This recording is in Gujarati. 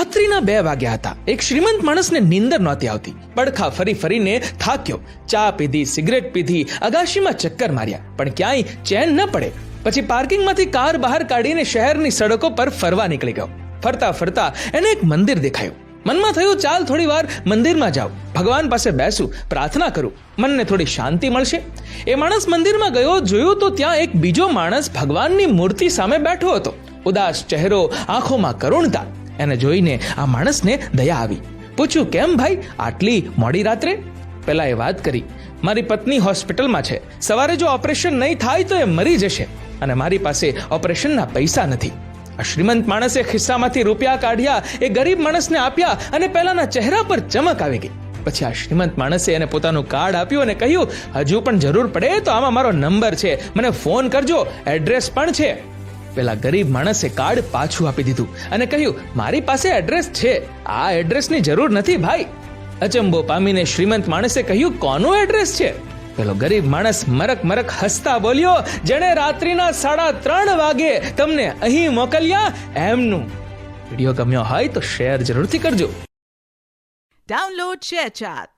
રાત્રિના 2 વાગ્યા હતા. એક શ્રીમંત માણસને નીંદર નહોતી આવતી. પડખા ફરી ફરીને થાક્યો. ચા પીધી, સિગરેટ પીધી, અગાશીમાં ચક્કર માર્યા, પણ ક્યાંય ચેન ન પડે. પછી પાર્કિંગમાંથી કાર બહાર કાઢીને શહેરની સડકો પર ફરવા નીકળી ગયો. ફરતા ફરતા એને એક મંદિર દેખાયું. મનમાં થયું, ચાલ થોડી વાર મંદિરમાં જાઉં, ભગવાન પાસે બેસું, પ્રાર્થના કરું, મનને થોડી શાંતિ મળશે. એ માણસ મંદિરમાં ગયો. જોયું તો ત્યાં એક બીજો માણસ ભગવાનની મૂર્તિ સામે બેઠો હતો. ઉદાસ ચહેરો, આંખોમાં કરુણતા. એને જોઈને આ માણસને દયા આવી. પૂછ્યું, કેમ ભાઈ આટલી મોડી રાત્રે? પેલા એ વાત કરી, મારી પત્ની હોસ્પિટલમાં છે, સવારે જો ઓપરેશન નહીં થાય તો એ મરી જશે અને મારી પાસે ઓપરેશનના પૈસા નથી. આ શ્રીમંત માણસે ખિસ્સામાંથી રૂપિયા કાઢ્યા, એ ગરીબ માણસને આપ્યા અને પેલાના ચહેરા પર ચમક આવી ગઈ. પછી આ શ્રીમંત માણસે એને પોતાનું કાર્ડ આપ્યું અને કહ્યું, હજુ પણ જરૂર પડે તો આમાં મારો નંબર છે, મને ફોન કરજો, એડ્રેસ પણ છે. પેલા ગરીબ માણસે કાર્ડ પાછું આપી દીધું અને કહ્યું, મારી પાસે એડ્રેસ છે, આ એડ્રેસની જરૂર નથી ભાઈ. અચંબો પામીને શ્રીમંત માણસે કહ્યું, કોનું એડ્રેસ છે? પેલો ગરીબ માણસ મરક મરક હસતા બોલ્યો, જેણે રાત્રિના 3:30 વાગે તમને અહીં મોકલ્યા એમનું. વિડીયો ગમ્યો હોય તો શેર જરૂરથી કરજો. Download ShareChat.